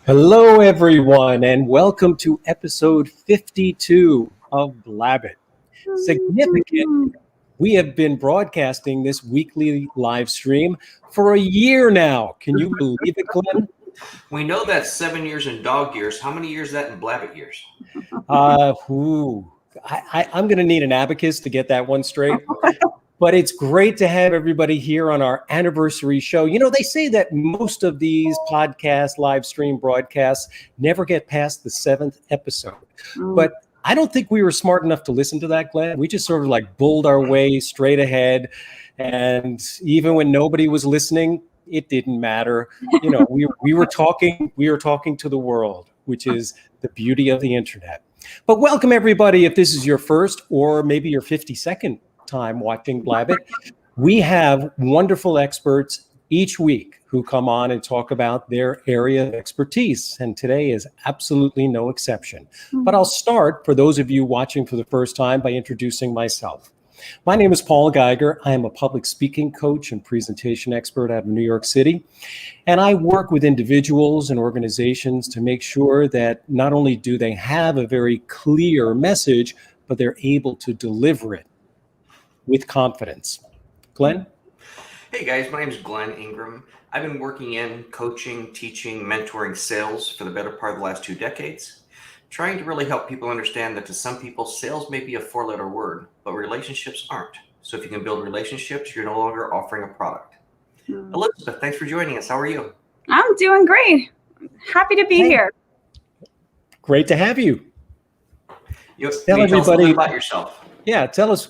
Hello, everyone, and welcome to episode 52 of Blabbit. Significant. We have been broadcasting this weekly live stream for a year now. Can you believe it, Glenn? We know that's 7 years in dog years. How many years is that in Blabbit years? I'm going to need an abacus to get that one straight. But it's great to have everybody here on our anniversary show. You know, they say that most of these podcast, live stream broadcasts never get past the 7th episode. But I don't think we were smart enough to listen to that, Glenn. We just sort of like bulled our way straight ahead. And even when nobody was listening, it didn't matter. You know, we were talking to the world, which is the beauty of the internet. But welcome, everybody. If this is your first or maybe your 52nd time watching Blabbit, we have wonderful experts each week who come on and talk about their area of expertise, and today is absolutely no exception. But I'll start, for those of you watching for the first time, by introducing myself. My name is Paul Geiger. I am a public speaking coach and presentation expert out of New York City, and I work with individuals and organizations to make sure that not only do they have a very clear message, but they're able to deliver it with confidence. Glenn? Hey guys, my name is Glenn Ingram. I've been working in coaching, teaching, mentoring sales for the better part of the last 2 decades, trying to really help people understand that to some people, sales may be a 4-letter word, but relationships aren't. So if you can build relationships, you're no longer offering a product. Elizabeth, thanks for joining us. How are you? I'm doing great. Happy to be here. Great to have you. Tell everybody about yourself. Yeah, tell us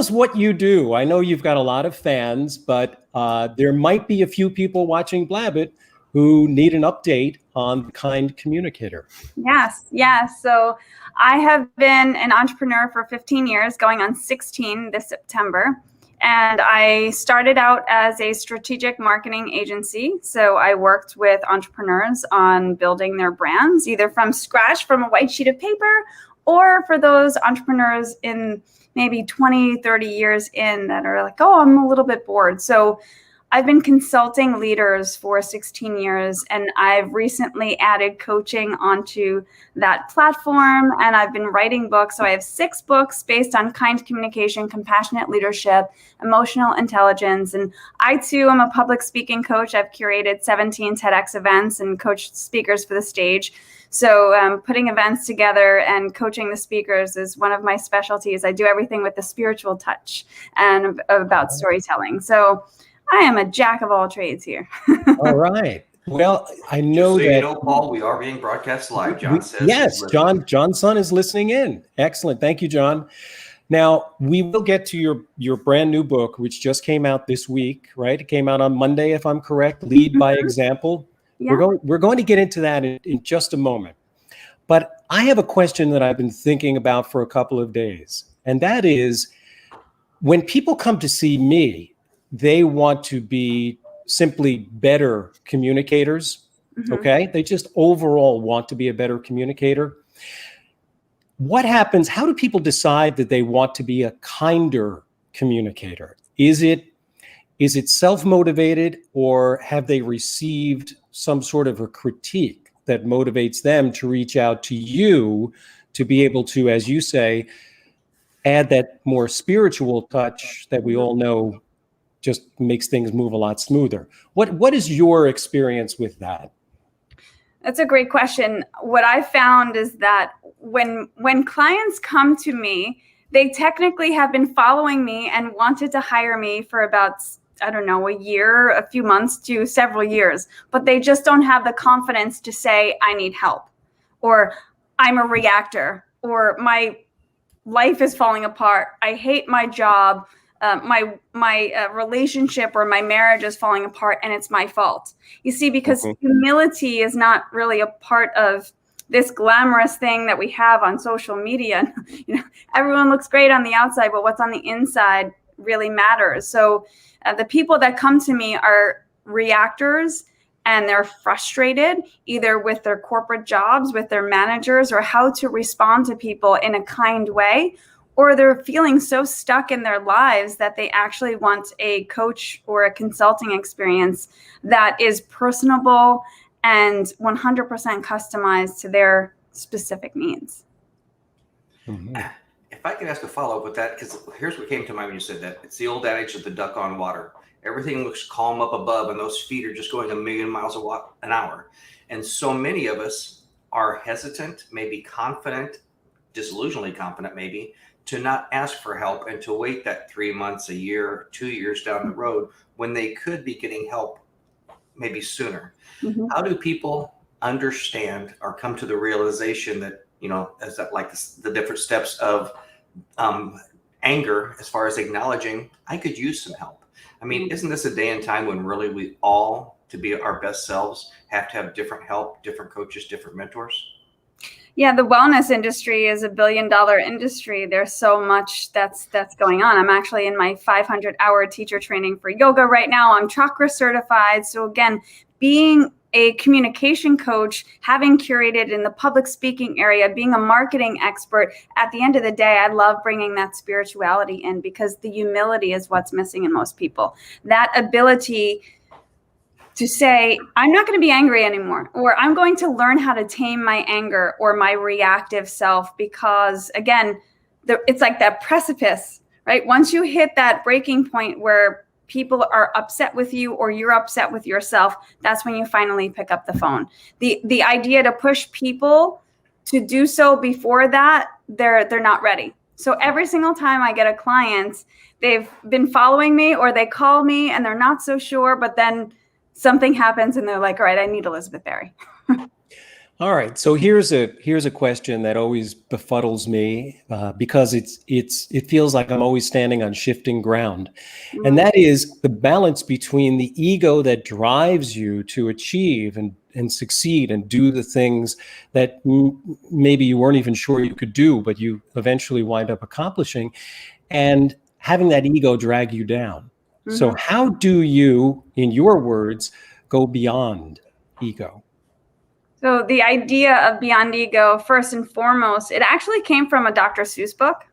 what you do. I know you've got a lot of fans, but there might be a few people watching Blabbit who need an update on the Kind Communicator. Yes. So I have been an entrepreneur for 15 years, going on 16 this September. And I started out as a strategic marketing agency. So I worked with entrepreneurs on building their brands, either from scratch, from a white sheet of paper, or for those entrepreneurs in maybe 20, 30 years in that are like, oh, I'm a little bit bored. So I've been consulting leaders for 16 years, and I've recently added coaching onto that platform, and I've been writing books. So I have 6 books based on kind communication, compassionate leadership, emotional intelligence. And I, too, am a public speaking coach. I've curated 17 TEDx events and coached speakers for the stage. So putting events together and coaching the speakers is one of my specialties. I do everything with the spiritual touch and about storytelling. So I am a jack of all trades here. All right. Well, I know Just so that. You know, Paul, we are being broadcast live. John says. Yes, John's son is listening in. Excellent. Thank you, John. Now, we will get to your brand new book, which just came out this week, right? It came out on Monday, if I'm correct. Lead by example. Yeah. We're going to get into that in just a moment. But I have a question that I've been thinking about for a couple of days. And that is, when people come to see me, they want to be simply better communicators. Okay? They just overall want to be a better communicator. What happens? How do people decide that they want to be a kinder communicator? Is it self-motivated, or have they received some sort of a critique that motivates them to reach out to you to be able to, as you say, add that more spiritual touch that we all know just makes things move a lot smoother? What is your experience with that? That's a great question. What I found is that when clients come to me, they technically have been following me and wanted to hire me for about, I don't know, a year, a few months to several years, but they just don't have the confidence to say, I need help, or I'm a reactor, or my life is falling apart. I hate my job. My relationship or my marriage is falling apart, and it's my fault. You see, because humility is not really a part of this glamorous thing that we have on social media. You know, everyone looks great on the outside, but what's on the inside really matters. So the people that come to me are reactors, and they're frustrated either with their corporate jobs, with their managers, or how to respond to people in a kind way, or they're feeling so stuck in their lives that they actually want a coach or a consulting experience that is personable and 100% customized to their specific needs. Mm-hmm. If I could ask a follow-up with that, because here's what came to mind when you said that. It's the old adage of the duck on water. Everything looks calm up above, and those feet are just going a million miles an hour. And so many of us are hesitant, maybe confident, disillusionally confident maybe, to not ask for help and to wait that 3 months, a year, 2 years down the road when they could be getting help maybe sooner. Mm-hmm. How do people understand or come to the realization that, as that, like the different steps of anger, as far as acknowledging I could use some help? I mean, isn't this a day and time when really we all, to be our best selves, have to have different help, different coaches, different mentors? Yeah, the wellness industry is $1 billion industry. There's so much that's going on. I'm actually in my 500-hour teacher training for yoga right now. I'm chakra certified. So again, being a communication coach, having curated in the public speaking area, being a marketing expert, at the end of the day, I love bringing that spirituality in, because the humility is what's missing in most people. That ability to say, I'm not going to be angry anymore, or I'm going to learn how to tame my anger or my reactive self, because again, it's like that precipice, right? Once you hit that breaking point where people are upset with you or you're upset with yourself, that's when you finally pick up the phone. The idea to push people to do so before that, they're not ready. So every single time I get a client, they've been following me or they call me and they're not so sure, but then something happens and they're like, all right, I need Elizabeth Berry. All right. So here's a question that always befuddles me because it feels like I'm always standing on shifting ground. Mm-hmm. And that is the balance between the ego that drives you to achieve and succeed and do the things that maybe you weren't even sure you could do, but you eventually wind up accomplishing, and having that ego drag you down. Mm-hmm. So how do you, in your words, go beyond ego? So the idea of beyond ego, first and foremost, it actually came from a Dr. Seuss book.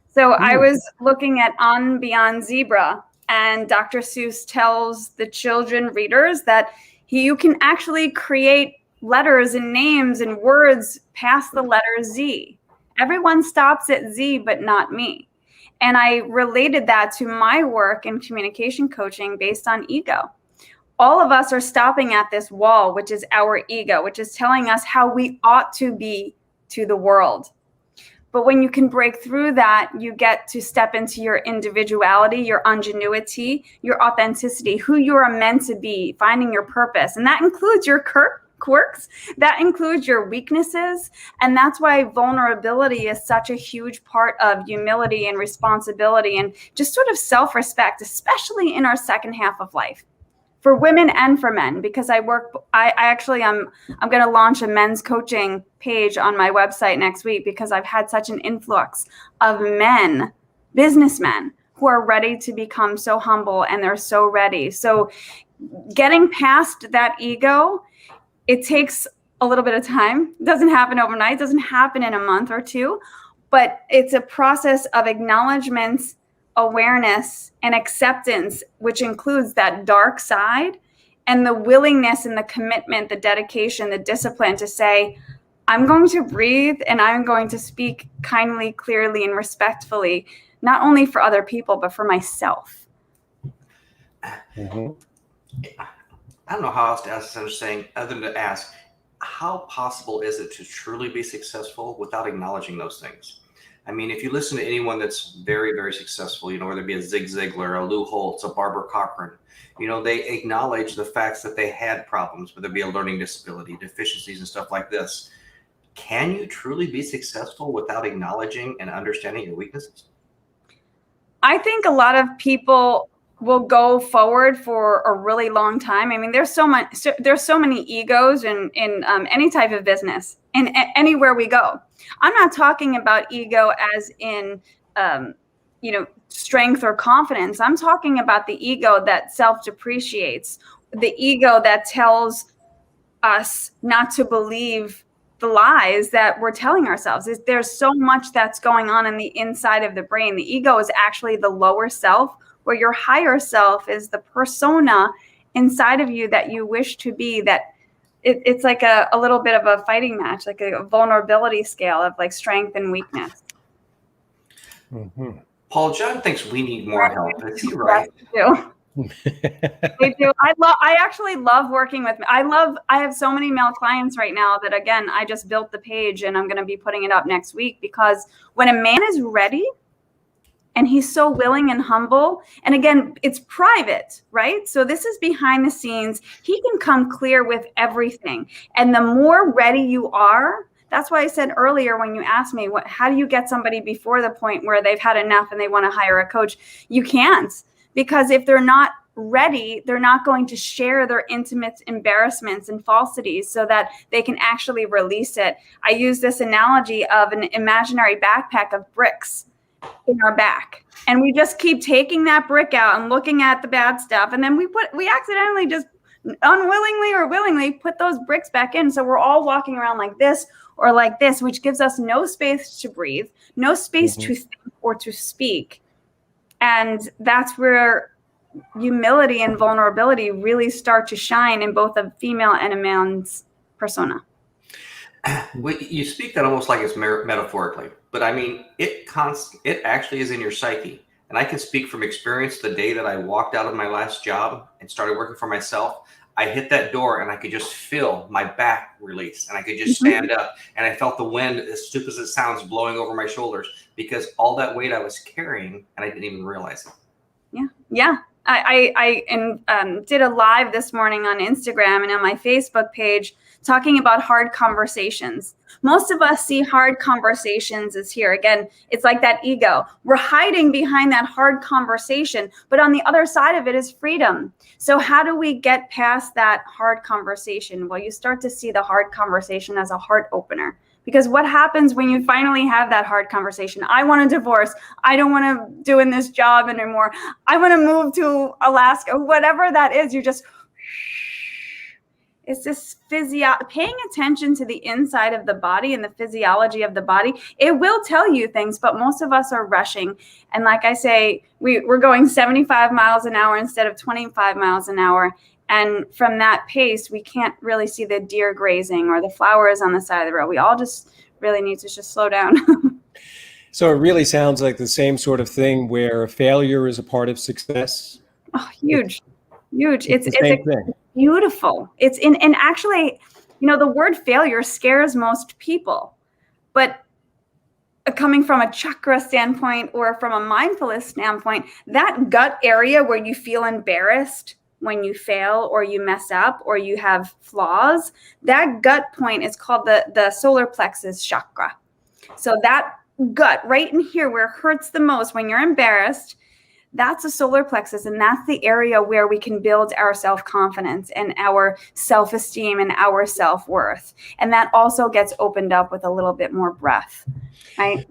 So I was looking at On Beyond Zebra, and Dr. Seuss tells the children readers that you can actually create letters and names and words past the letter Z. Everyone stops at Z, but not me. And I related that to my work in communication coaching based on ego. All of us are stopping at this wall, which is our ego, which is telling us how we ought to be to the world. But when you can break through that, you get to step into your individuality, your ingenuity, your authenticity, who you are meant to be, finding your purpose. And that includes your quirks, that includes your weaknesses. And that's why vulnerability is such a huge part of humility and responsibility and just sort of self-respect, especially in our second half of life. For women and for men, because I'm going to launch a men's coaching page on my website next week, because I've had such an influx of men, businessmen, who are ready to become so humble, and they're so ready. So getting past that ego, it takes a little bit of time. It doesn't happen overnight. It doesn't happen in a month or two, but it's a process of acknowledgement, awareness, and acceptance, which includes that dark side, and the willingness and the commitment, the dedication, the discipline to say, I'm going to breathe and I'm going to speak kindly, clearly, and respectfully, not only for other people, but for myself. Mm-hmm. I don't know how else to ask this, other than to ask, how possible is it to truly be successful without acknowledging those things? I mean, if you listen to anyone that's very, very successful, whether it be a Zig Ziglar, a Lou Holtz, a Barbara Cochran, they acknowledge the facts that they had problems, whether it be a learning disability, deficiencies, and stuff like this. Can you truly be successful without acknowledging and understanding your weaknesses? I think a lot of people will go forward for a really long time. I mean, there's so many egos in any type of business, and anywhere we go. I'm not talking about ego as in, strength or confidence. I'm talking about the ego that self-depreciates, the ego that tells us not to believe the lies that we're telling ourselves. There's so much that's going on in the inside of the brain. The ego is actually the lower self, where your higher self is the persona inside of you that you wish to be, that it's like a little bit of a fighting match, like a vulnerability scale of like strength and weakness. Mm-hmm. Paul, John thinks we need more help. Is he Yes, right? we do. They do. I actually love working with. I have so many male clients right now that, again, I just built the page and I'm going to be putting it up next week, because when a man is ready and he's so willing and humble, and again, it's private, right? So this is behind the scenes. He can come clear with everything. And the more ready you are, that's why I said earlier when you asked me, how do you get somebody before the point where they've had enough and they want to hire a coach? You can't. Because if they're not ready, they're not going to share their intimate embarrassments and falsities so that they can actually release it. I use this analogy of an imaginary backpack of bricks in our back. And we just keep taking that brick out and looking at the bad stuff. And then we accidentally just unwillingly or willingly put those bricks back in. So we're all walking around like this or like this, which gives us no space to breathe, no space to think or to speak. And that's where humility and vulnerability really start to shine in both a female and a man's persona. You speak that almost like it's metaphorically, but I mean, it actually is in your psyche. And I can speak from experience. The day that I walked out of my last job and started working for myself, I hit that door and I could just feel my back release, and I could just stand up, and I felt the wind, as stupid as it sounds, blowing over my shoulders, because all that weight I was carrying and I didn't even realize it. Yeah. I did a live this morning on Instagram and on my Facebook page talking about hard conversations. Most of us see hard conversations as here. Again, it's like that ego. We're hiding behind that hard conversation, but on the other side of it is freedom. So how do we get past that hard conversation? Well, you start to see the hard conversation as a heart opener. Because what happens when you finally have that hard conversation? I want a divorce. I don't want to do in this job anymore. I want to move to Alaska, whatever that is. You just, it's this paying attention to the inside of the body and the physiology of the body. It will tell you things, but most of us are rushing. And like I say, we're going 75 miles an hour instead of 25 miles an hour. And from that pace, we can't really see the deer grazing or the flowers on the side of the road. We all just really need to just slow down. So it really sounds like the same sort of thing where failure is a part of success. Oh, huge. It's beautiful. And actually, the word failure scares most people, but coming from a chakra standpoint or from a mindfulness standpoint, that gut area where you feel embarrassed when you fail or you mess up or you have flaws, that gut point is called the solar plexus chakra. So that gut right in here where it hurts the most when you're embarrassed, that's a solar plexus. And that's the area where we can build our self-confidence and our self-esteem and our self-worth. And that also gets opened up with a little bit more breath, right?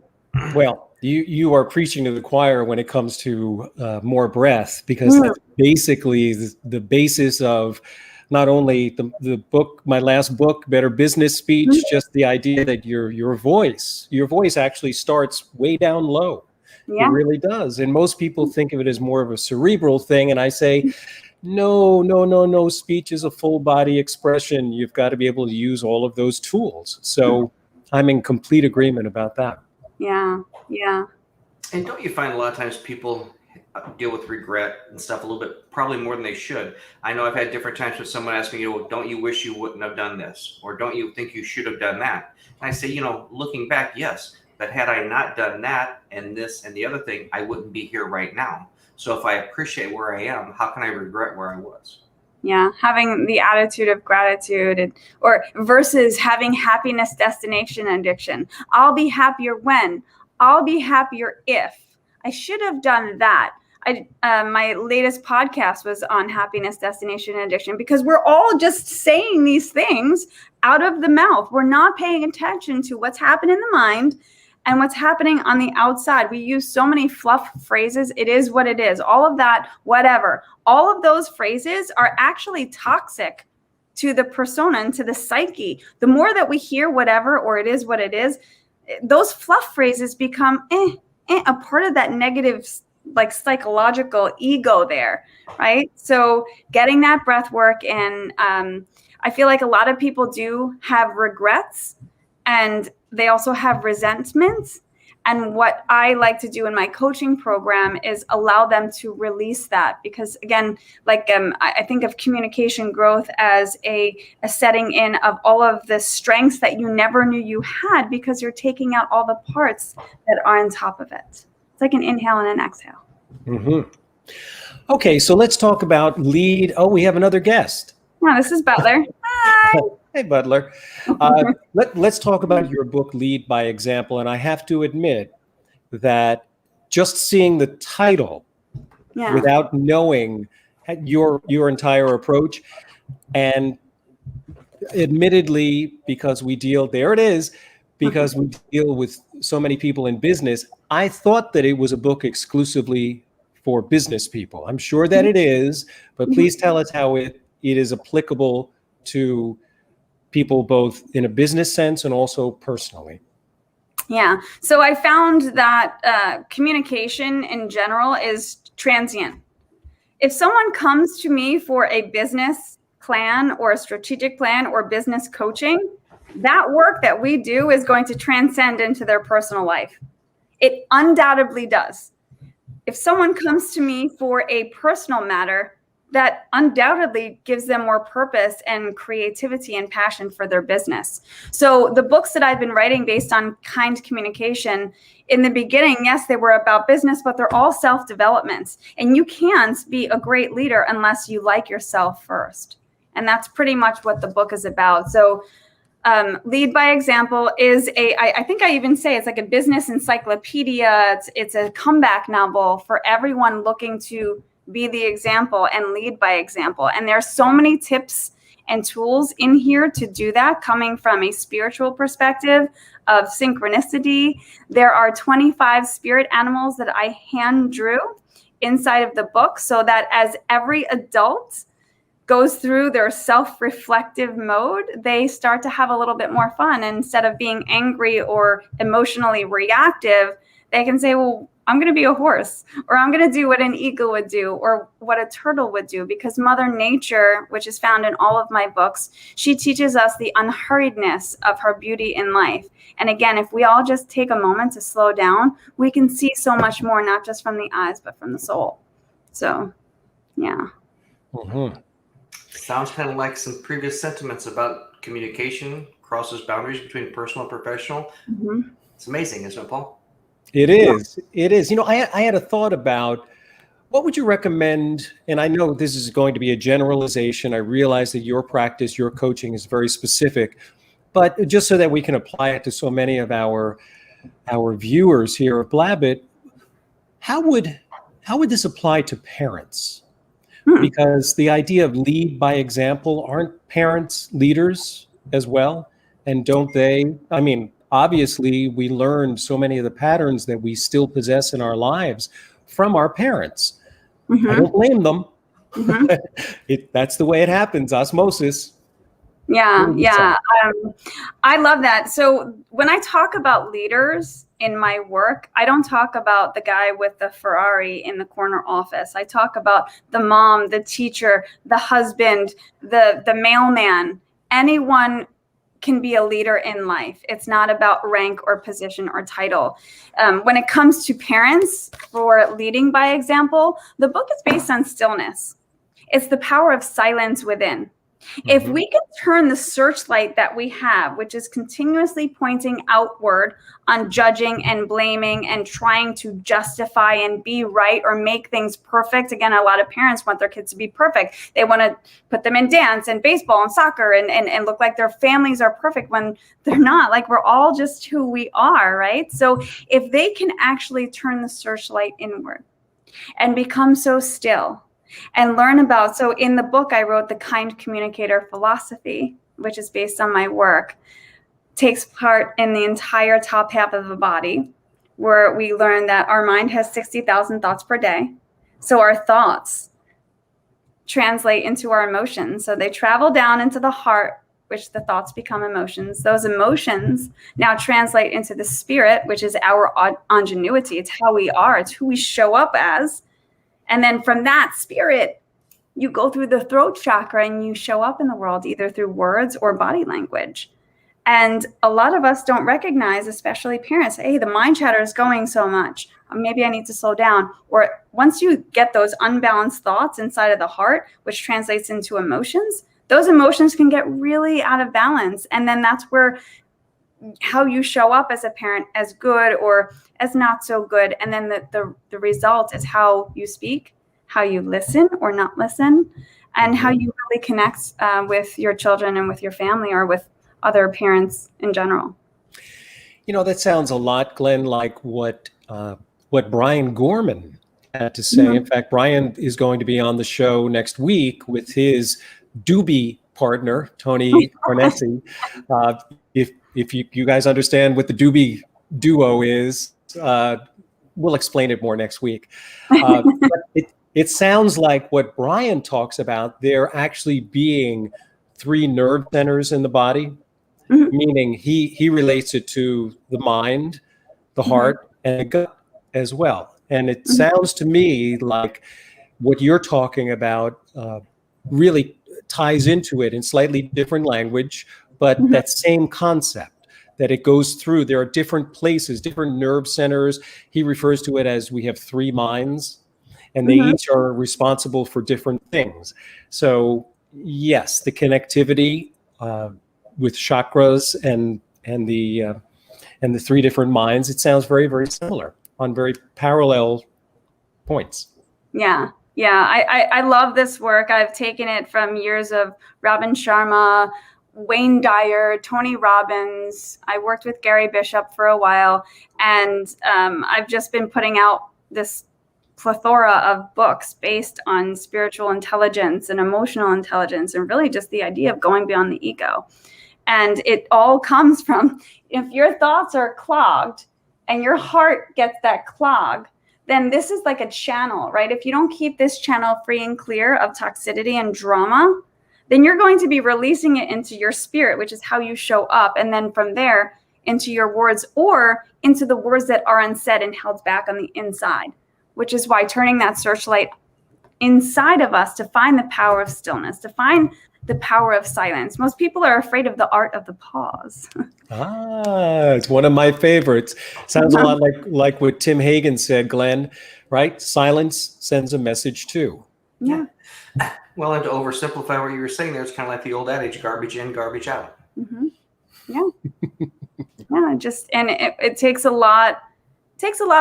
Well, you are preaching to the choir when it comes to more breath, because that's basically the basis of not only the book, my last book, Better Business Speech, just the idea that your voice actually starts way down low. Yeah. It really does. And most people think of it as more of a cerebral thing. And I say, no, speech is a full body expression. You've got to be able to use all of those tools. So I'm in complete agreement about that. Yeah. And don't you find a lot of times people deal with regret and stuff a little bit, probably more than they should? I know I've had different times with someone asking, don't you wish you wouldn't have done this? Or don't you think you should have done that? And I say, looking back, yes, but had I not done that and this and the other thing, I wouldn't be here right now. So if I appreciate where I am, how can I regret where I was? Yeah, having the attitude of gratitude or versus having happiness destination addiction. I'll be happier when. I'll be happier if. I should have done that. My latest podcast was on happiness destination addiction, because we're all just saying these things out of the mouth. We're not paying attention to what's happening in the mind and what's happening on the outside. We use so many fluff phrases. It is what it is. All of that, whatever. All of those phrases are actually toxic to the persona and to the psyche. The more that we hear whatever, or it is what it is, those fluff phrases become a part of that negative, like psychological ego there, right? So getting that breath work in, I feel like a lot of people do have regrets, and they also have resentment. And what I like to do in my coaching program is allow them to release that, because again, like I think of communication growth as a setting in of all of the strengths that you never knew you had, because you're taking out all the parts that are on top of it. It's like an inhale and an exhale. Mm-hmm. Okay, so let's talk about lead. Oh, we have another guest. Oh, this is Butler. Hi. Hey, Butler. Let's talk about your book, Lead by Example. And I have to admit that just seeing the title without knowing your entire approach, and admittedly, because we deal with so many people in business, I thought that it was a book exclusively for business people. I'm sure that it is, but please tell us how it is applicable to people both in a business sense and also personally. Yeah. So I found that communication in general is transient. If someone comes to me for a business plan or a strategic plan or business coaching, that work that we do is going to transcend into their personal life. It undoubtedly does. If someone comes to me for a personal matter, that undoubtedly gives them more purpose and creativity and passion for their business. So the books that I've been writing based on kind communication, in the beginning, yes, they were about business, but they're all self-developments. And you can't be a great leader unless you like yourself first. And that's pretty much what the book is about. So Lead by Example is I think I even say it's like a business encyclopedia. It's a comeback novel for everyone looking to be the example and lead by example. And there's so many tips and tools in here to do that, coming from a spiritual perspective of synchronicity. There are 25 spirit animals that I hand drew inside of the book, so that as every adult goes through their self-reflective mode, they start to have a little bit more fun. And instead of being angry or emotionally reactive, they can say, well, I'm going to be a horse, or I'm going to do what an eagle would do, or what a turtle would do, because Mother Nature, which is found in all of my books, she teaches us the unhurriedness of her beauty in life. And again, if we all just take a moment to slow down, we can see so much more, not just from the eyes, but from the soul. So, yeah. Mm-hmm. Sounds kind of like some previous sentiments about communication crosses boundaries between personal and professional. Mm-hmm. It's amazing, isn't it, Paul? It is. It is. You know, I had a thought about what would you recommend, and I know this is going to be a generalization. I realize that your practice, your coaching is very specific, but just so that we can apply it to so many of our viewers here at Blabbit, how would this apply to parents? Because the idea of lead by example, aren't parents leaders as well? And don't they, I mean, obviously we learned so many of the patterns that we still possess in our lives from our parents. Mm-hmm. I don't blame them. Mm-hmm. That's the way it happens, osmosis. Yeah. I love that. So when I talk about leaders in my work, I don't talk about the guy with the Ferrari in the corner office. I talk about the mom, the teacher, the husband, the mailman. Anyone can be a leader in life. It's not about rank or position or title. When it comes to parents, for leading by example, the book is based on stillness. It's the power of silence within. Mm-hmm. If we can turn the searchlight that we have, which is continuously pointing outward on judging and blaming and trying to justify and be right or make things perfect. Again, a lot of parents want their kids to be perfect. They want to put them in dance and baseball and soccer and look like their families are perfect when they're not. Like, we're all just who we are, right? So if they can actually turn the searchlight inward and become so still, and learn about, so in the book, I wrote the kind communicator philosophy, which is based on my work, takes part in the entire top half of the body, where we learn that our mind has 60,000 thoughts per day. So our thoughts translate into our emotions. So they travel down into the heart, which the thoughts become emotions. Those emotions now translate into the spirit, which is our ingenuity. It's how we are. It's who we show up as. And then from that spirit, you go through the throat chakra and you show up in the world either through words or body language. And a lot of us don't recognize, especially parents, hey, the mind chatter is going so much. Maybe I need to slow down. Or once you get those unbalanced thoughts inside of the heart, which translates into emotions, those emotions can get really out of balance. And then that's where how you show up as a parent, as good or as not so good. And then the result is how you speak, how you listen or not listen, and how you really connect with your children and with your family or with other parents in general. You know, that sounds a lot, Glenn, like what Brian Gorman had to say. In fact, Brian is going to be on the show next week with his doobie partner, Tony Cornesi. If you guys understand what the doobie duo is, we'll explain it more next week. But it sounds like what Brian talks about, there actually being 3 nerve centers in the body, meaning he relates it to the mind, the heart, and the gut as well. And it sounds to me like what you're talking about really ties into it in slightly different language, but that same concept, that it goes through. There are different places, different nerve centers. He refers to it as we have 3 minds, and they each are responsible for different things. So yes, the connectivity with chakras and the 3 different minds, it sounds very, very similar on very parallel points. Yeah. I love this work. I've taken it from years of Robin Sharma, Wayne Dyer, Tony Robbins. I worked with Gary Bishop for a while, and I've just been putting out this plethora of books based on spiritual intelligence and emotional intelligence, and really just the idea of going beyond the ego. And it all comes from, if your thoughts are clogged and your heart gets that clog, then this is like a channel, right? If you don't keep this channel free and clear of toxicity and drama, then you're going to be releasing it into your spirit, which is how you show up. And then from there into your words, or into the words that are unsaid and held back on the inside, which is why turning that searchlight inside of us to find the power of stillness, to find the power of silence. Most people are afraid of the art of the pause. It's one of my favorites. Sounds a lot like what Tim Hagen said, Glenn, right? Silence sends a message too. Yeah. Well, and to oversimplify what you were saying there, it's kind of like the old adage, garbage in, garbage out. Yeah. It takes a lot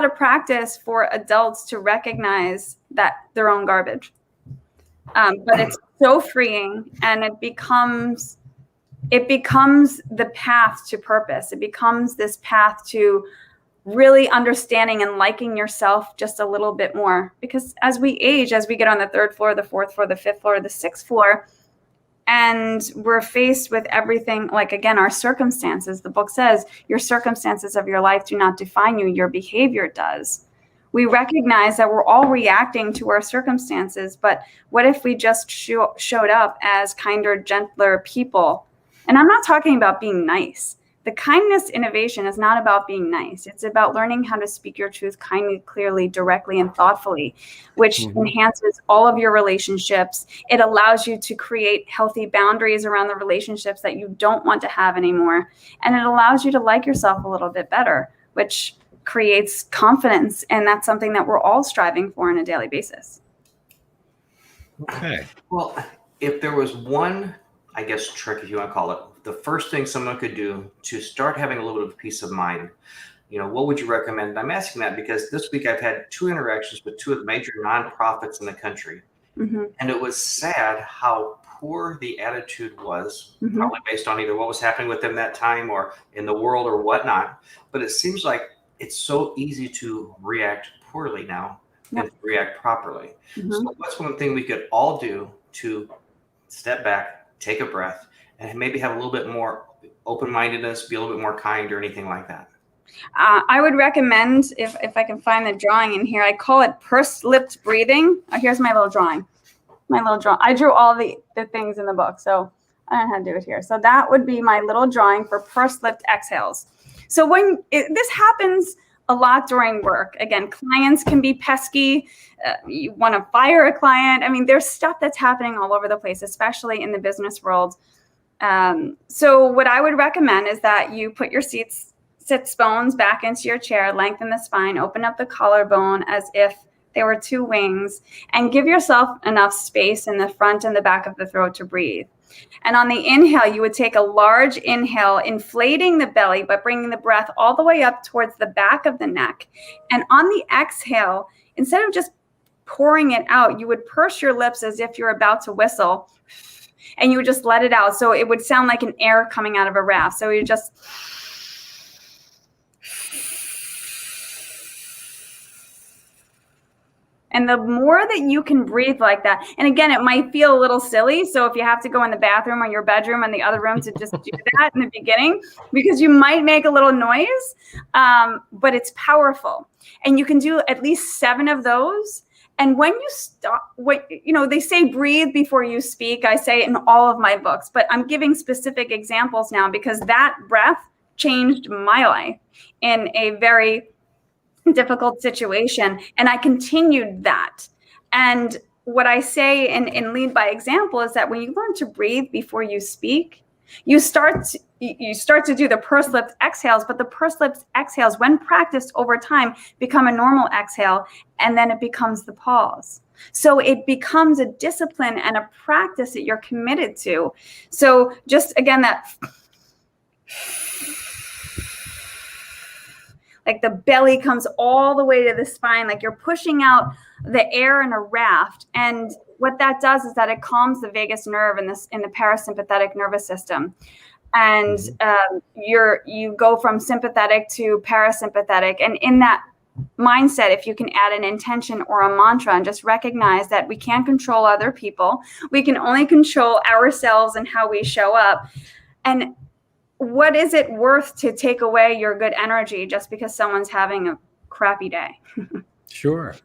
of practice for adults to recognize that their own garbage. But it's so freeing, and it becomes the path to purpose. It becomes this path to really understanding and liking yourself just a little bit more. Because as we age, as we get on the 3rd floor, the 4th floor, the 5th floor, the 6th floor, and we're faced with everything, like, again, our circumstances. The book says your circumstances of your life do not define you, your behavior does. We recognize that we're all reacting to our circumstances, but what if we just showed up as kinder, gentler people? And I'm not talking about being nice. The kindness innovation is not about being nice. It's about learning how to speak your truth kindly, clearly, directly, and thoughtfully, which enhances all of your relationships. It allows you to create healthy boundaries around the relationships that you don't want to have anymore. And it allows you to like yourself a little bit better, which creates confidence. And that's something that we're all striving for on a daily basis. Okay. Well, if there was one, I guess, trick, if you want to call it, the first thing someone could do to start having a little bit of peace of mind, what would you recommend? I'm asking that because this week I've had 2 interactions with 2 of the major nonprofits in the country. And it was sad how poor the attitude was, probably based on either what was happening with them that time or in the world or whatnot. But it seems like it's so easy to react poorly now and react properly. So what's one thing we could all do to step back, take a breath, and maybe have a little bit more open-mindedness, be a little bit more kind or anything like that? I would recommend, if I can find the drawing in here, I call it pursed-lipped breathing. Oh, here's my little drawing. I drew all the things in the book, so I don't know how to do it here. So that would be my little drawing for pursed-lipped exhales. So when this happens a lot during work. Again, clients can be pesky. You want to fire a client. I mean, there's stuff that's happening all over the place, especially in the business world. So what I would recommend is that you put your sits bones back into your chair, lengthen the spine, open up the collarbone as if there were two wings, and give yourself enough space in the front and the back of the throat to breathe. And on the inhale, you would take a large inhale, inflating the belly, but bringing the breath all the way up towards the back of the neck. And on the exhale, instead of just pouring it out, you would purse your lips as if you're about to whistle, and you would just let it out. So it would sound like an air coming out of a raft. So you just... And the more that you can breathe like that, and again, it might feel a little silly. So if you have to go in the bathroom or your bedroom and the other room to just do that in the beginning, because you might make a little noise, but it's powerful. And you can do at least 7 of those. And when you stop, they say breathe before you speak. I say it in all of my books, but I'm giving specific examples now because that breath changed my life in a very difficult situation. And I continued that. And what I say in Lead by Example is that when you learn to breathe before you speak, you start to do the pursed lips exhales, but the pursed lips exhales, when practiced over time, become a normal exhale, and then it becomes the pause. So it becomes a discipline and a practice that you're committed to. So just again, that like the belly comes all the way to the spine, like you're pushing out the air in a raft. And what that does is that it calms the vagus nerve in the parasympathetic nervous system. And you go from sympathetic to parasympathetic. And in that mindset, if you can add an intention or a mantra and just recognize that we can't control other people, we can only control ourselves and how we show up. And what is it worth to take away your good energy just because someone's having a crappy day? Sure.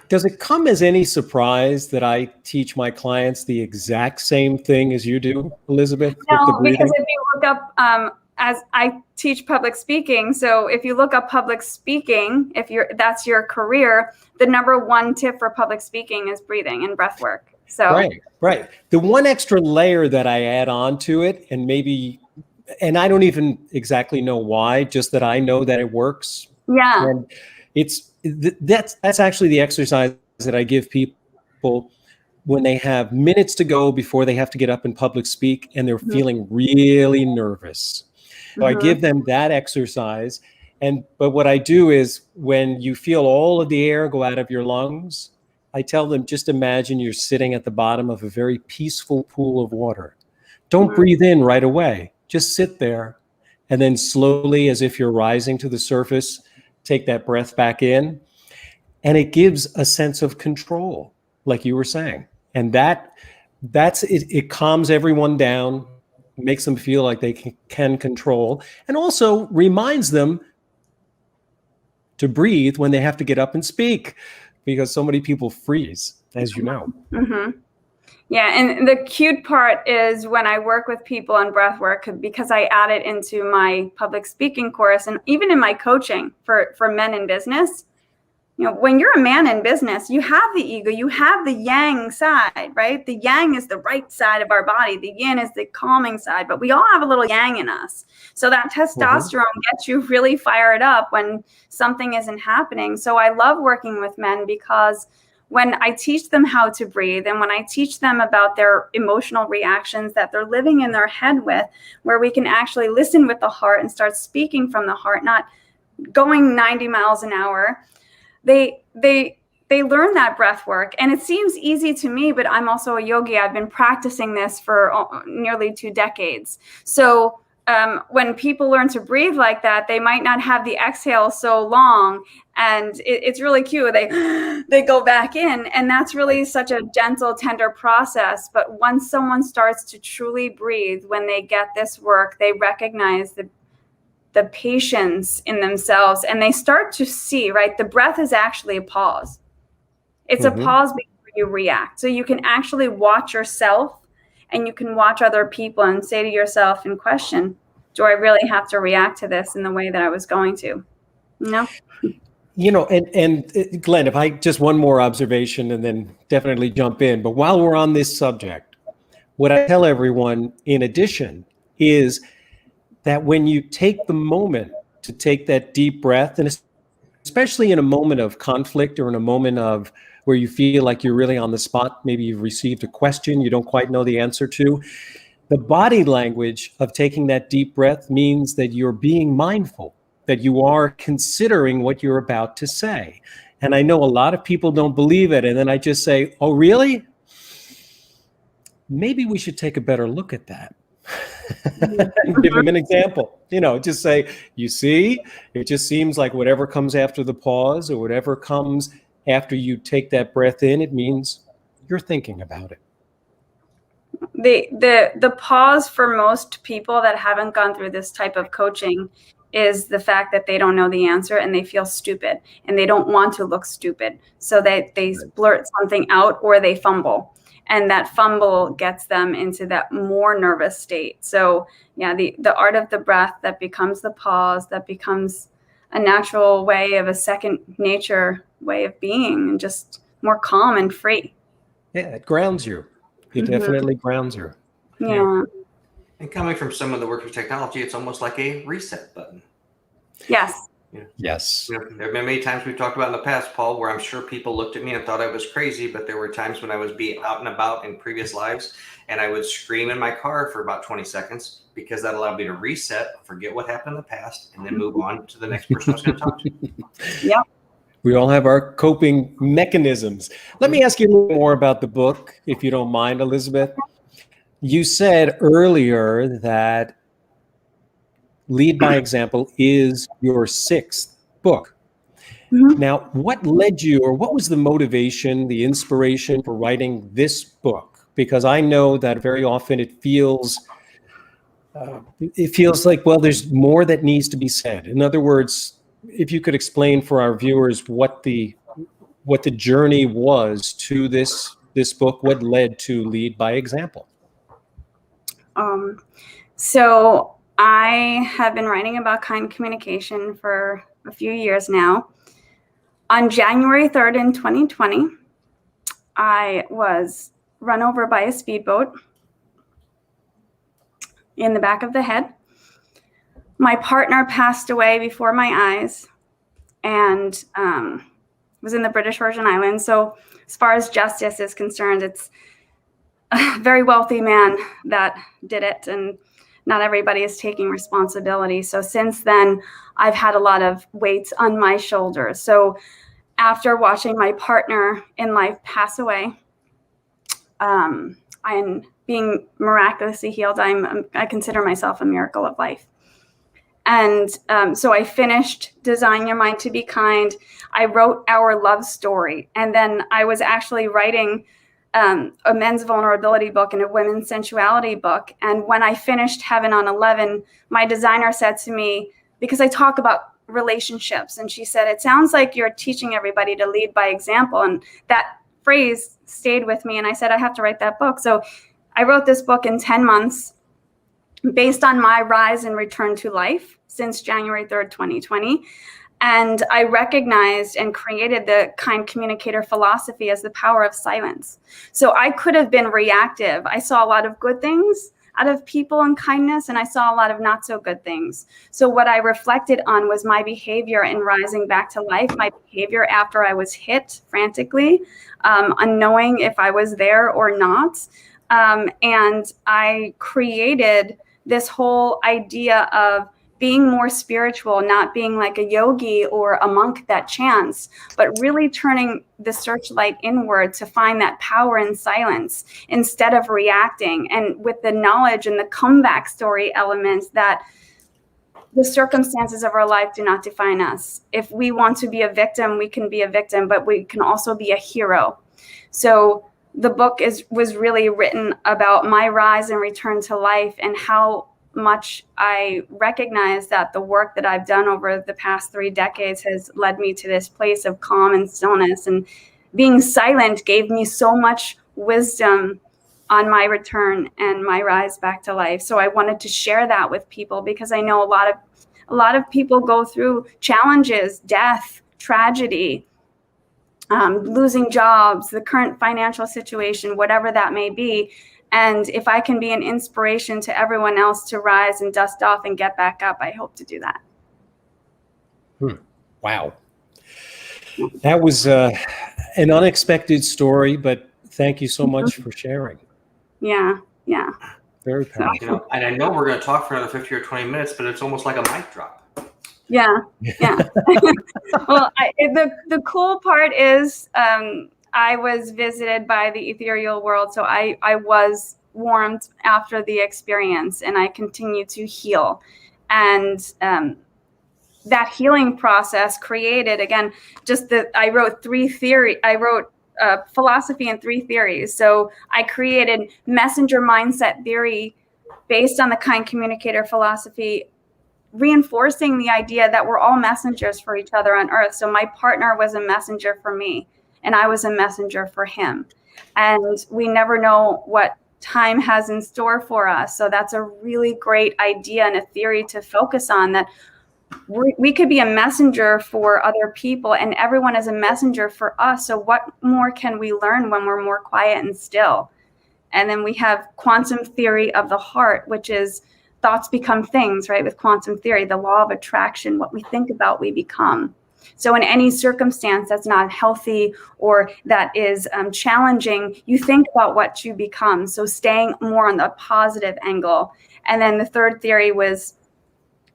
Does it come as any surprise that I teach my clients the exact same thing as you do, Elizabeth? No, because if you look up, as I teach public speaking, so if you look up public speaking, that's your career, the #1 tip for public speaking is breathing and breath work. So right. The one extra layer that I add on to it, and I don't even exactly know why, just that I know that it works. Yeah. And that's actually the exercise that I give people when they have minutes to go before they have to get up and public speak and they're feeling really nervous. So I give them that exercise. But what I do is when you feel all of the air go out of your lungs, I tell them, just imagine you're sitting at the bottom of a very peaceful pool of water. Don't breathe in right away. Just sit there, and then slowly, as if you're rising to the surface, take that breath back in. And it gives a sense of control, like you were saying. And that's it. It calms everyone down, makes them feel like they can control, and also reminds them to breathe when they have to get up and speak, because so many people freeze, as you know. Yeah, and the cute part is when I work with people on breath work, because I add it into my public speaking course and even in my coaching for men in business. When you're a man in business, you have the ego, you have the yang side, right? The yang is the right side of our body. The yin is the calming side, but we all have a little yang in us. So that testosterone gets you really fired up when something isn't happening. So I love working with men because when I teach them how to breathe and when I teach them about their emotional reactions that they're living in their head with, where we can actually listen with the heart and start speaking from the heart, not going 90 miles an hour, they learn that breath work. And it seems easy to me, but I'm also a yogi. I've been practicing this for nearly 2 decades. So when people learn to breathe like that, they might not have the exhale so long. And it's really cute. They go back in, and that's really such a gentle, tender process. But once someone starts to truly breathe, when they get this work, they recognize the patience in themselves, and they start to see, right? The breath is actually a pause. It's a pause before you react. So you can actually watch yourself, and you can watch other people and say to yourself in question, do I really have to react to this in the way that I was going to? No. And Glenn, if I just one more observation and then definitely jump in. But while we're on this subject, what I tell everyone in addition is that when you take the moment to take that deep breath, and especially in a moment of conflict or in a moment of where you feel like you're really on the spot, maybe you've received a question you don't quite know the answer to, the body language of taking that deep breath means that you're being mindful, that you are considering what you're about to say. And I know a lot of people don't believe it. And then I just say, oh, really? Maybe we should take a better look at that. And give them an example, just say, you see, it just seems like whatever comes after the pause or whatever comes after you take that breath in, it means you're thinking about it. The pause for most people that haven't gone through this type of coaching is the fact that they don't know the answer and they feel stupid and they don't want to look stupid. So they blurt something out or they fumble. And that fumble gets them into that more nervous state. So yeah, the art of the breath that becomes the pause, that becomes a natural way of a second nature way of being and just more calm and free. Yeah, it grounds you. It definitely grounds you. Yeah. And coming from someone that works with technology, it's almost like a reset button. Yes. Yes. There have been many times we've talked about in the past, Paul, where I'm sure people looked at me and thought I was crazy, but there were times when I was out and about in previous lives and I would scream in my car for about 20 seconds because that allowed me to reset, forget what happened in the past, and then move on to the next person I was going to talk to. Yeah. We all have our coping mechanisms. Let me ask you a little more about the book, if you don't mind, Elizabeth. You said earlier that Lead by Example is your 6th book. Mm-hmm. Now, what led you, or what was the motivation, the inspiration for writing this book? Because I know that very often it feels like, well, there's more that needs to be said. In other words, if you could explain for our viewers what the journey was to this book, what led to Lead by Example? So I have been writing about kind communication for a few years now. On January 3rd in 2020, I was run over by a speedboat in the back of the head. My partner passed away before my eyes and was in the British Virgin Islands. So as far as justice is concerned, it's a very wealthy man that did it, and not everybody is taking responsibility. So since then, I've had a lot of weight on my shoulders. So after watching my partner in life pass away, I'm being miraculously healed. I consider myself a miracle of life. And so I finished Design Your Mind to Be Kind. I wrote our love story. And then I was actually writing a men's vulnerability book and a women's sensuality book. And when I finished Heaven on 11, my designer said to me, because I talk about relationships, and she said, it sounds like you're teaching everybody to lead by example. And that phrase stayed with me. And I said, I have to write that book. So I wrote this book in 10 months based on my rise and return to life since January 3rd, 2020. And I recognized and created the kind communicator philosophy as the power of silence. So I could have been reactive. I saw a lot of good things out of people and kindness, and I saw a lot of not so good things. So what I reflected on was my behavior in rising back to life, my behavior after I was hit frantically, unknowing if I was there or not. And I created this whole idea of being more spiritual, not being like a yogi or a monk that chants, but really turning the searchlight inward to find that power in silence instead of reacting. And with the knowledge and the comeback story elements that the circumstances of our life do not define us. If we want to be a victim, we can be a victim, but we can also be a hero. So the book was really written about my rise and return to life and how much I recognize that the work that I've done over the past 3 decades has led me to this place of calm and stillness. And being silent gave me so much wisdom on my return and my rise back to life. So I wanted to share that with people because I know a lot of A lot of people go through challenges, death, tragedy, losing jobs, the current financial situation, whatever that may be. And if I can be an inspiration to everyone else to rise and dust off and get back up, I hope to do that. Wow. That was an unexpected story, but thank you so much for sharing. Yeah. Very powerful. And I know we're going to talk for another 50 or 20 minutes, but it's almost like a mic drop. Yeah. Well, the cool part is I was visited by the ethereal world, so I was warmed after the experience, and I continue to heal. And that healing process created, again, I wrote philosophy in 3 theories. So I created messenger mindset theory based on the kind communicator philosophy, reinforcing the idea that we're all messengers for each other on earth. So my partner was a messenger for me, and I was a messenger for him. And we never know what time has in store for us. So that's a really great idea and a theory to focus on, that we could be a messenger for other people, and everyone is a messenger for us. So what more can we learn when we're more quiet and still? And then we have quantum theory of the heart, which is thoughts become things, right? With quantum theory, the law of attraction, what we think about, we become. So in any circumstance that's not healthy or that is challenging, you think about what you become. So staying more on the positive angle. And then the third theory was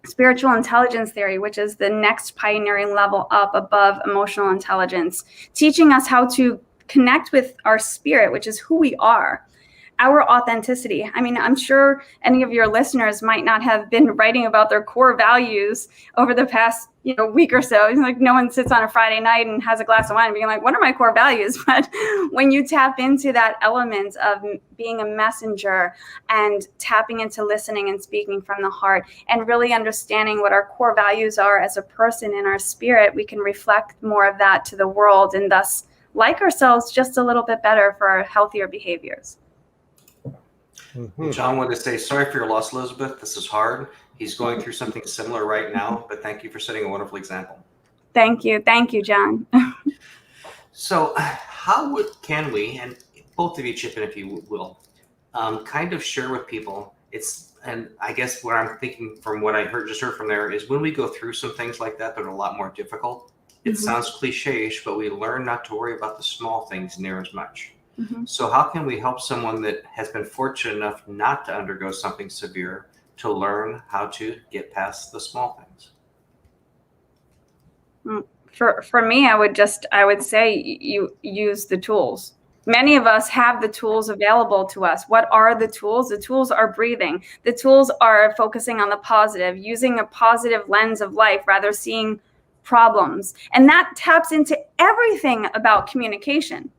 spiritual intelligence theory, which is the next pioneering level up above emotional intelligence, teaching us how to connect with our spirit, which is who we are, our authenticity. I mean, I'm sure any of your listeners might not have been writing about their core values over the past, week or so. It's like no one sits on a Friday night and has a glass of wine and being like, what are my core values? But when you tap into that element of being a messenger and tapping into listening and speaking from the heart and really understanding what our core values are as a person in our spirit, we can reflect more of that to the world and thus like ourselves just a little bit better for our healthier behaviors. John wanted to say, sorry for your loss, Elizabeth. This is hard. He's going through something similar right now, but thank you for setting a wonderful example. Thank you, John. So can we, and both of you chip in if you will, kind of share with people, and I guess what I'm thinking from what I heard from there is when we go through some things like that are a lot more difficult, it sounds cliche-ish, but we learn not to worry about the small things near as much. So how can we help someone that has been fortunate enough not to undergo something severe to learn how to get past the small things? For me, I would say you use the tools. Many of us have the tools available to us. What are the tools? The tools are breathing. The tools are focusing on the positive, using a positive lens of life, rather seeing problems. And that taps into everything about communication.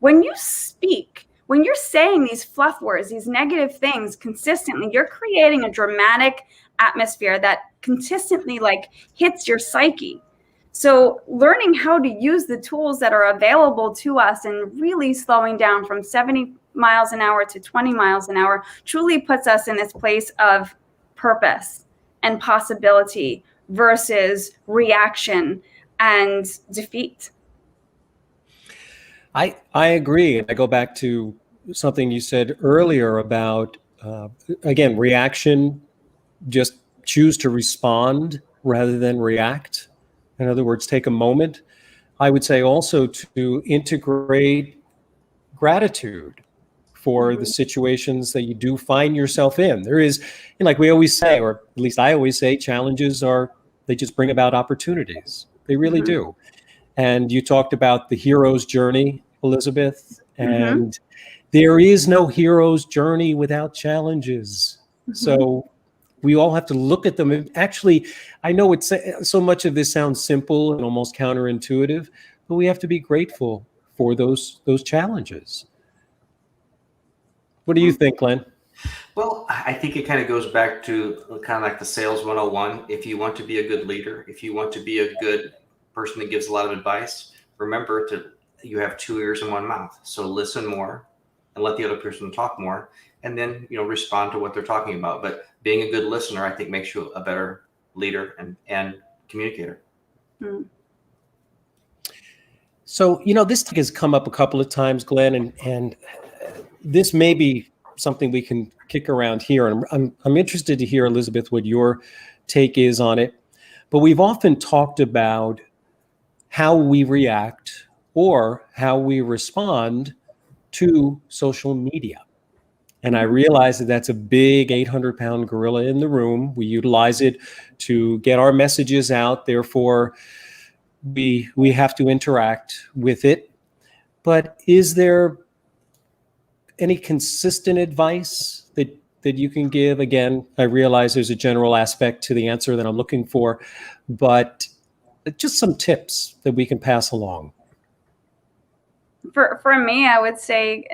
When you speak, when you're saying these fluff words, these negative things consistently, you're creating a dramatic atmosphere that consistently hits your psyche. So learning how to use the tools that are available to us and really slowing down from 70 miles an hour to 20 miles an hour truly puts us in this place of purpose and possibility versus reaction and defeat. I agree. I go back to something you said earlier about, again, reaction, just choose to respond rather than react. In other words, take a moment. I would say also to integrate gratitude for the situations that you do find yourself in. There is, like we always say, or at least I always say, challenges they just bring about opportunities. They really do. And you talked about the hero's journey, Elizabeth, and there is no hero's journey without challenges. So we all have to look at them. And actually, I know it's so much of this sounds simple and almost counterintuitive, but we have to be grateful for those challenges. What do you think, Glenn? Well, I think it kind of goes back to kind of like the sales 101. If you want to be a good leader, if you want to be a good person that gives a lot of advice, remember you have 2 ears and 1 mouth. So listen more and let the other person talk more, and then respond to what they're talking about. But being a good listener, I think, makes you a better leader, and communicator. Hmm. So, this thing has come up a couple of times, Glenn, and this may be something we can kick around here. And I'm interested to hear, Elizabeth, what your take is on it. But we've often talked about how we react or how we respond to social media. And I realize that that's a big 800-pound gorilla in the room. We utilize it to get our messages out. Therefore, we have to interact with it. But is there any consistent advice that you can give? Again, I realize there's a general aspect to the answer that I'm looking for, but just some tips that we can pass along. For me, I would say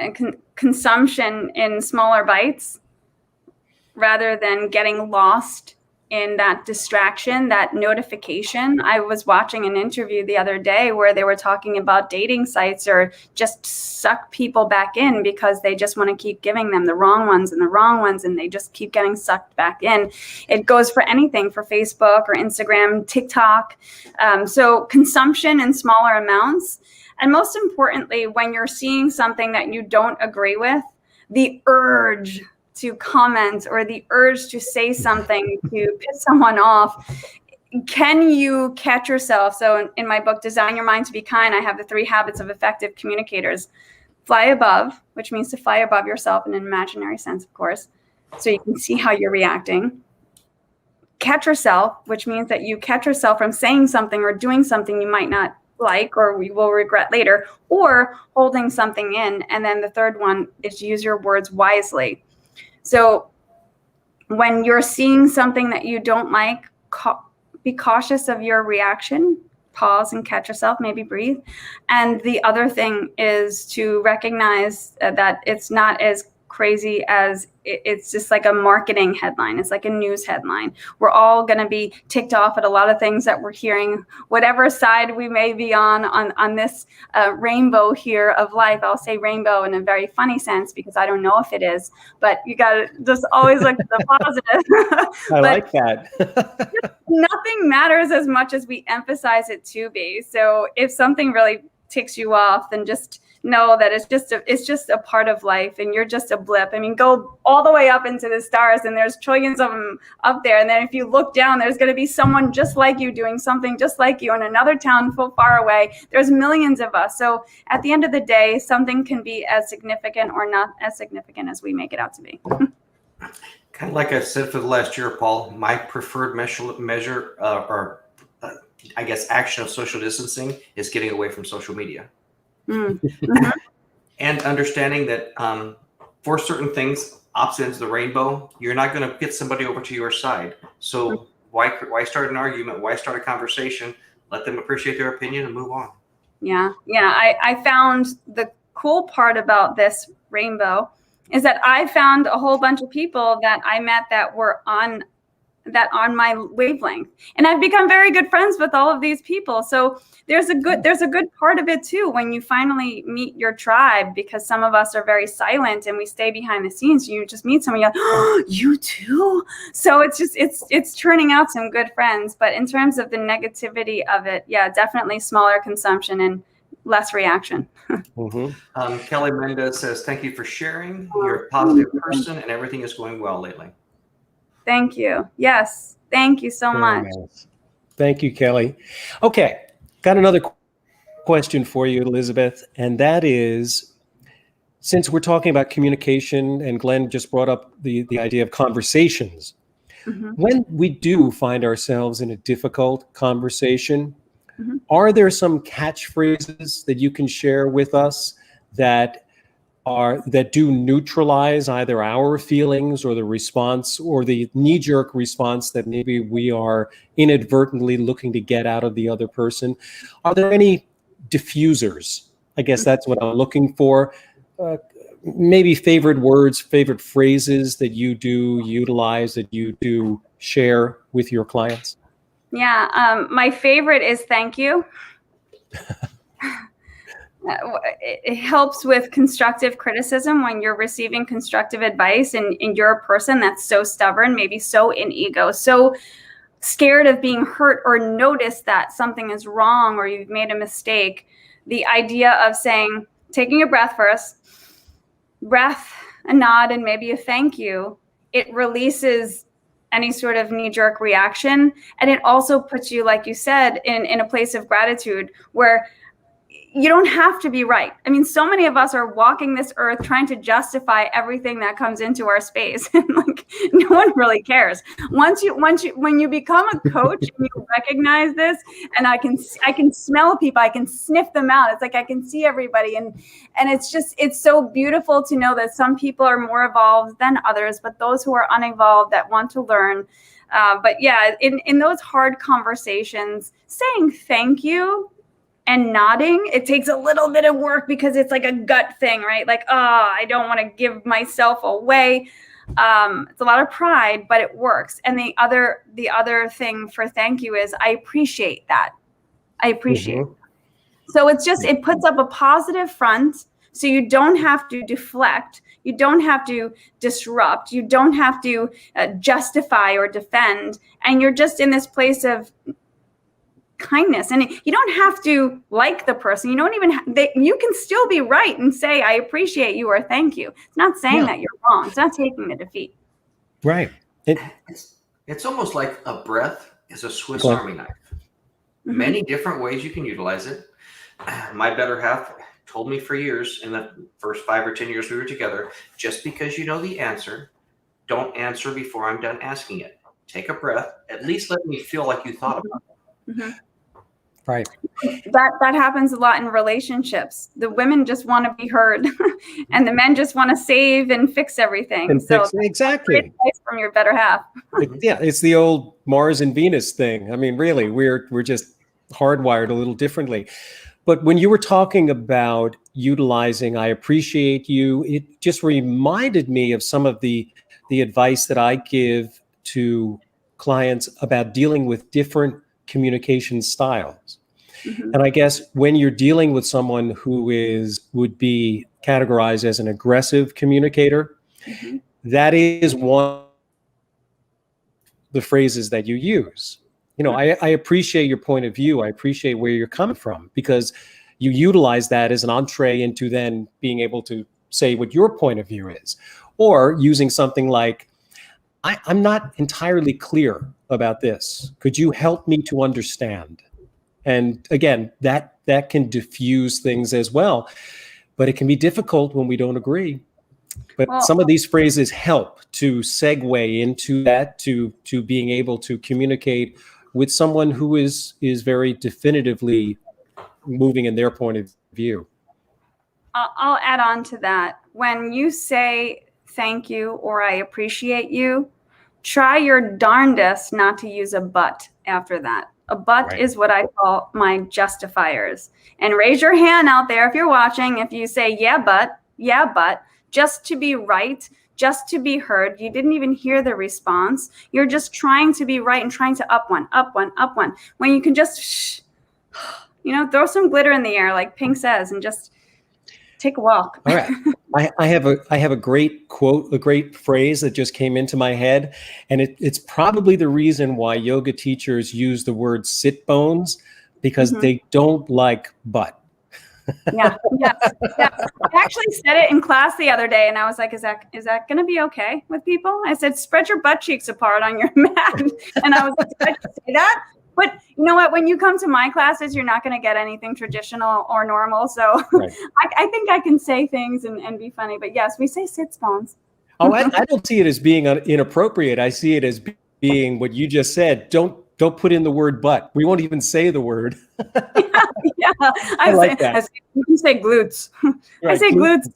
consumption in smaller bites rather than getting lost in that distraction, that notification. I was watching an interview the other day where they were talking about dating sites or just suck people back in because they just want to keep giving them the wrong ones, and they just keep getting sucked back in. It goes for anything, for Facebook or Instagram, TikTok. So consumption in smaller amounts. And most importantly, when you're seeing something that you don't agree with, the urge to comment or the urge to say something to piss someone off, can you catch yourself? So in my book, Design Your Mind to Be Kind, I have the 3 habits of effective communicators. Fly above, which means to fly above yourself in an imaginary sense, of course, so you can see how you're reacting. Catch yourself, which means that you catch yourself from saying something or doing something you might not like or we will regret later, or holding something in. And then the third one is use your words wisely. So when you're seeing something that you don't like, be cautious of your reaction, pause and catch yourself, maybe breathe. And the other thing is to recognize that it's not as crazy as it's just like a marketing headline. It's like a news headline. We're all going to be ticked off at a lot of things that we're hearing, whatever side we may be on this rainbow here of life. I'll say rainbow in a very funny sense because I don't know if it is, but you got to just always look at the positive. I like that. Nothing matters as much as we emphasize it to be. So if something really ticks you off, then just know that it's just a part of life and you're just a blip. I mean, go all the way up into the stars and there's trillions of them up there. And then if you look down, there's going to be someone just like you doing something just like you in another town far away. There's millions of us. So at the end of the day, something can be as significant or not as significant as we make it out to be. Kind of like I said for the last year, Paul, my preferred measure I guess action of social distancing is getting away from social media. Mm-hmm. And understanding that for certain things, opposite ends of the rainbow, you're not going to get somebody over to your side. So why start an argument? Why start a conversation? Let them appreciate their opinion and move on. Yeah. I found the cool part about this rainbow is that I found a whole bunch of people that I met that were on my wavelength, and I've become very good friends with all of these people. So there's a good part of it too when you finally meet your tribe, because some of us are very silent and we stay behind the scenes. You just meet someone, you're like, oh, you too. So it's turning out some good friends. But in terms of the negativity of it, yeah, definitely smaller consumption and less reaction. Mm-hmm. Kelly Mendez says, thank you for sharing. You're a positive person and everything is going well lately. Thank you. Yes. Thank you so much. Nice. Thank you, Kelly. Okay. Got another question for you, Elizabeth. And that is, since we're talking about communication and Glenn just brought up the idea of conversations, when we do find ourselves in a difficult conversation, are there some catchphrases that you can share with us that do neutralize either our feelings or the response or the knee-jerk response that maybe we are inadvertently looking to get out of the other person? Are there any diffusers? I guess that's what I'm looking for. Maybe favorite words, favorite phrases that you do utilize, that you do share with your clients? Yeah, my favorite is thank you. It helps with constructive criticism when you're receiving constructive advice and you're a person that's so stubborn, maybe so in ego, so scared of being hurt or notice that something is wrong or you've made a mistake, the idea of saying, taking a breath first, breath, a nod, and maybe a thank you, it releases any sort of knee-jerk reaction. And it also puts you, like you said, in a place of gratitude where you don't have to be right. I mean, so many of us are walking this earth trying to justify everything that comes into our space. And like, no one really cares. When you become a coach and you recognize this, and I can smell people, I can sniff them out. It's like I can see everybody, and it's so beautiful to know that some people are more evolved than others, but those who are unevolved that want to learn. But yeah, in those hard conversations, saying thank you and nodding, it takes a little bit of work because it's like a gut thing, right? Like, I don't want to give myself away. It's a lot of pride, but it works. And the other thing for thank you is I appreciate that. I appreciate it. So it puts up a positive front. So you don't have to deflect. You don't have to disrupt. You don't have to justify or defend. And you're just in this place of kindness, and you don't have to like the person. You don't even you can still be right and say I appreciate you or thank you. It's not saying that you're wrong. It's not taking the defeat. Right. It's almost like a breath is a Swiss Army knife. Mm-hmm. Many different ways you can utilize it. My better half told me for years, in the first 5 or 10 years we were together, just because you know the answer, don't answer before I'm done asking it. Take a breath. At least let me feel like you thought about it. Mm-hmm. Right. That happens a lot in relationships. The women just want to be heard, and the men just want to save and fix everything. Exactly. Great advice from your better half. It's the old Mars and Venus thing. I mean, really, we're just hardwired a little differently. But when you were talking about utilizing I appreciate you, it just reminded me of some of the advice that I give to clients about dealing with different communication styles. Mm-hmm. And I guess when you're dealing with someone who would be categorized as an aggressive communicator, mm-hmm. that is one of the phrases that you use. You know, I appreciate your point of view. I appreciate where you're coming from, because you utilize that as an entree into then being able to say what your point of view is, or using something like, I'm not entirely clear about this. Could you help me to understand? And again, that can diffuse things as well, but it can be difficult when we don't agree. But some of these phrases help to segue into that, to being able to communicate with someone who is very definitively moving in their point of view. I'll add on to that. When you say thank you or I appreciate you, try your darndest not to use a but after that. A but is what I call my justifiers. And raise your hand out there if you're watching. If you say, yeah, but, just to be right, just to be heard. You didn't even hear the response. You're just trying to be right and trying to up one. When you can just, throw some glitter in the air, like Pink says, and just take a walk. All right. I have a great quote, a great phrase that just came into my head. And it's probably the reason why yoga teachers use the word sit bones, because mm-hmm. they don't like butt. Yes. I actually said it in class the other day, and I was like, is that going to be okay with people? I said, spread your butt cheeks apart on your mat. And I was like, did I say that? But you know what? When you come to my classes, you're not going to get anything traditional or normal. So right. I think I can say things and be funny. But yes, we say sit bones. Oh, I don't see it as being inappropriate. I see it as being what you just said. Don't put in the word but. We won't even say the word. Yeah. I like that. You can say glutes. Right. I say glutes.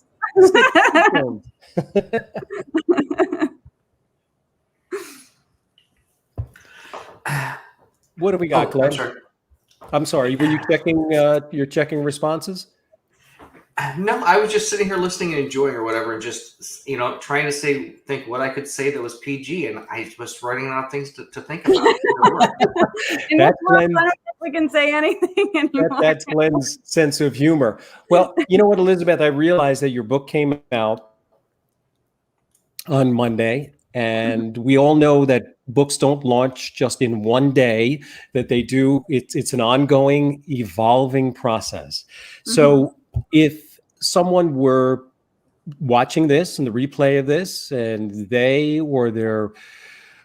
What do we got, Glenn? I'm sorry. Were you checking? You're checking responses? No, I was just sitting here listening and enjoying or whatever, and just trying to think what I could say that was PG, and I was writing out things to think about. That's Glenn. I don't think we can say anything anymore. That's Glenn's sense of humor. Well, you know what, Elizabeth? I realized that your book came out on Monday. And we all know that books don't launch just in one day, that they do. It's an ongoing, evolving process. So if someone were watching this and the replay of this, and they or their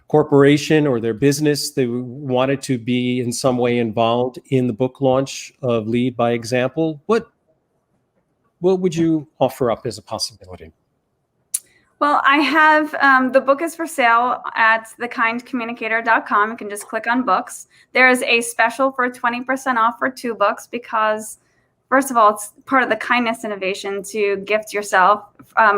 corporation or their business, they wanted to be in some way involved in the book launch of Lead by Example, what would you offer up as a possibility? Well, I have, the book is for sale at thekindcommunicator.com. You can just click on books. There is a special for 20% off for 2 books because, first of all, it's part of the kindness innovation to gift yourself.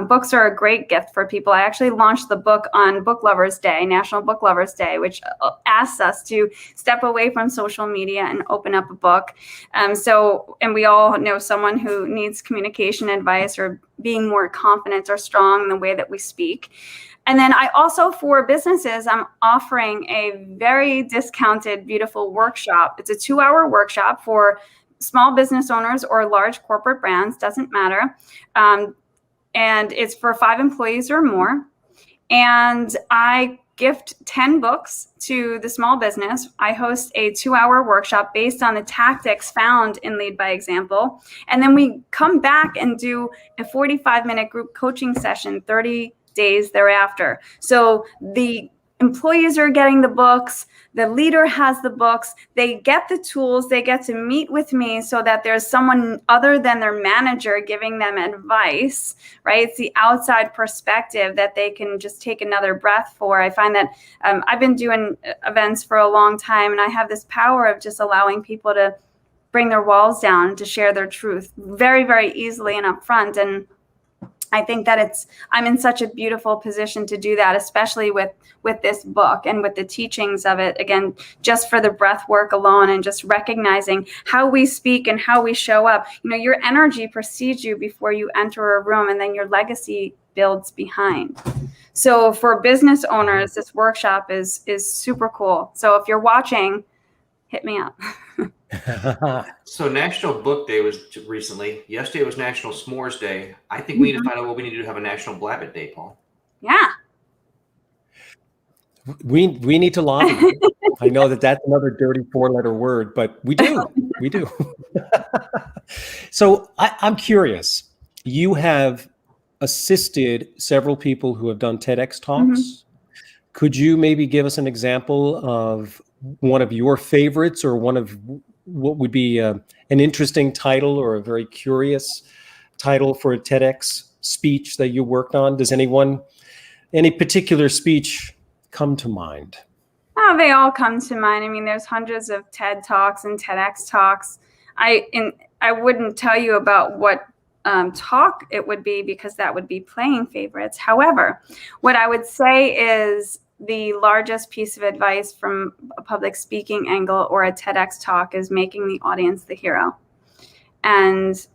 Books are a great gift for people. I actually launched the book on Book Lovers Day, National Book Lovers Day, which asks us to step away from social media and open up a book. And we all know someone who needs communication advice or being more confident or strong in the way that we speak. And then I also, for businesses, I'm offering a very discounted, beautiful workshop. It's a 2-hour workshop for small business owners or large corporate brands, doesn't matter. And it's for 5 employees or more. And I gift 10 books to the small business. I host a 2-hour workshop based on the tactics found in Lead by Example. And then we come back and do a 45-minute group coaching session 30 days thereafter. So the employees are getting the books, the leader has the books, they get the tools, they get to meet with me so that there's someone other than their manager giving them advice, right? It's the outside perspective that they can just take another breath for. I find that I've been doing events for a long time, and I have this power of just allowing people to bring their walls down, to share their truth very, very easily and upfront. And I think that I'm in such a beautiful position to do that, especially with this book and with the teachings of it. Again, just for the breath work alone and just recognizing how we speak and how we show up. You know, your energy precedes you before you enter a room, and then your legacy builds behind. So for business owners, this workshop is super cool. So if you're watching, hit me up. So National Book Day was recently. Yesterday was National S'mores Day. I think we need to find out what we need to do to have a National Blabbit Day, Paul. Yeah. We need to lobby. I know that's another dirty 4-letter word, but we do. We do. So I'm curious. You have assisted several people who have done TEDx talks. Could you maybe give us an example of one of your favorites, or one of what would be an interesting title or a very curious title for a TEDx speech that you worked on? Does any particular speech come to mind? Oh, they all come to mind. I mean, there's hundreds of TED Talks and TEDx talks. I wouldn't tell you about what talk it would be, because that would be playing favorites. However, what I would say is the largest piece of advice from a public speaking angle or a TEDx talk is making the audience the hero, and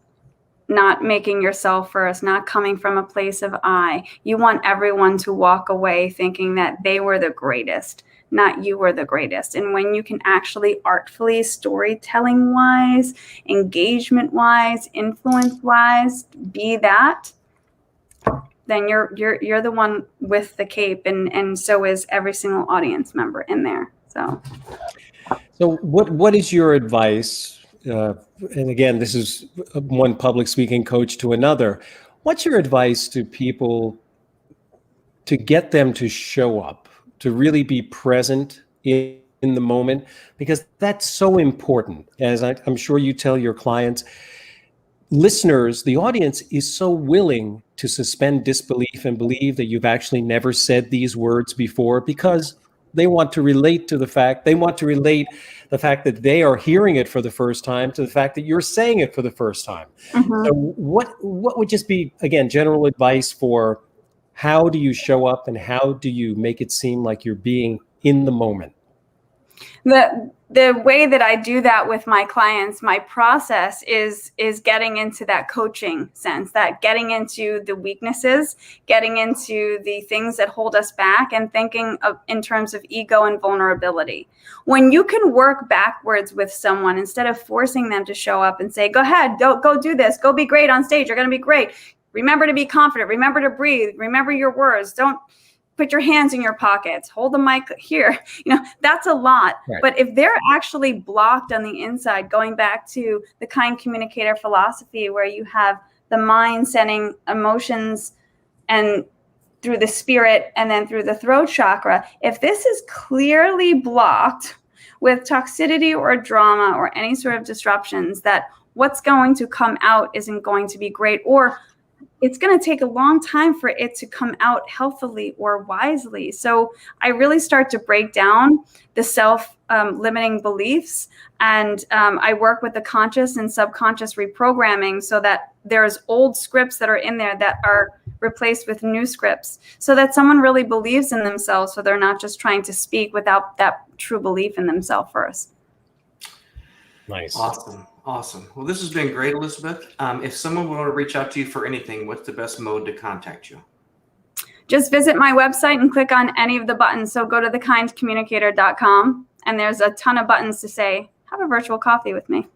not making yourself first, not coming from a place of I. You want everyone to walk away thinking that they were the greatest, not you were the greatest. And when you can actually artfully, storytelling wise, engagement wise, influence wise, be that, then you're the one with the cape, and so is every single audience member in there. So what is your advice? And again, this is one public speaking coach to another. What's your advice to people to get them to show up, to really be present in the moment? Because that's so important. As I'm sure you tell your clients, listeners, the audience is so willing to suspend disbelief and believe that you've actually never said these words before, because they want to relate to the fact, that they are hearing it for the first time to the fact that you're saying it for the first time. So what would just be, again, general advice for how do you show up and how do you make it seem like you're being in the moment? The way that I do that with my clients, my process is getting into that coaching sense, that getting into the weaknesses, getting into the things that hold us back, and thinking of in terms of ego and vulnerability. When you can work backwards with someone instead of forcing them to show up and say, go ahead, go do this, go be great on stage, you're going to be great. Remember to be confident, remember to breathe, remember your words. Don't put your hands in your pockets, hold the mic here. That's a lot. Right. But if they're actually blocked on the inside, going back to the kind communicator philosophy, where you have the mind sending emotions and through the spirit and then through the throat chakra, if this is clearly blocked with toxicity or drama or any sort of disruptions, that what's going to come out isn't going to be great, or it's going to take a long time for it to come out healthily or wisely. So I really start to break down the self-limiting beliefs, and I work with the conscious and subconscious reprogramming, so that there's old scripts that are in there that are replaced with new scripts, so that someone really believes in themselves, so they're not just trying to speak without that true belief in themselves first. Nice. Awesome. Well, this has been great, Elizabeth. If someone would want to reach out to you for anything, what's the best mode to contact you? Just visit my website and click on any of the buttons. So go to thekindcommunicator.com, and there's a ton of buttons to say, have a virtual coffee with me.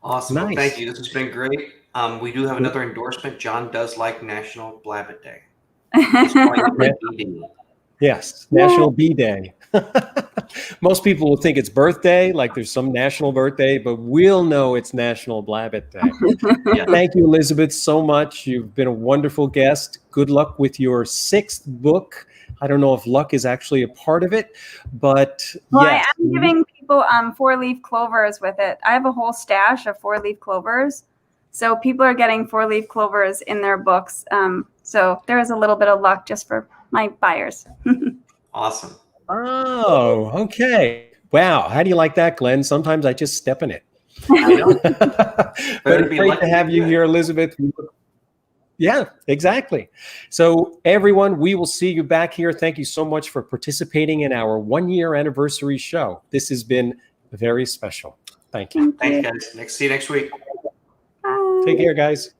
Awesome. Nice. Well, thank you. This has been great. We do have another endorsement. John does like National Blabbit Day. Yes, National Bee Day. Most people will think it's birthday, like there's some national birthday, but we'll know it's National Blabbit Day. Yeah. Thank you, Elizabeth, so much. You've been a wonderful guest. Good luck with your 6th book. I don't know if luck is actually a part of it, but well, yes. I am giving people 4-leaf clovers with it. I have a whole stash of 4-leaf clovers. So people are getting 4-leaf clovers in their books. So there is a little bit of luck just for my buyers. Awesome. Oh, okay. Wow. How do you like that, Glenn? Sometimes I just step in it. I know. But it's great to have you here, Elizabeth. Yeah, exactly. So everyone, we will see you back here. Thank you so much for participating in our 1-year anniversary show. This has been very special. Thank you. Thanks, guys. See you next week. Bye. Take care, guys.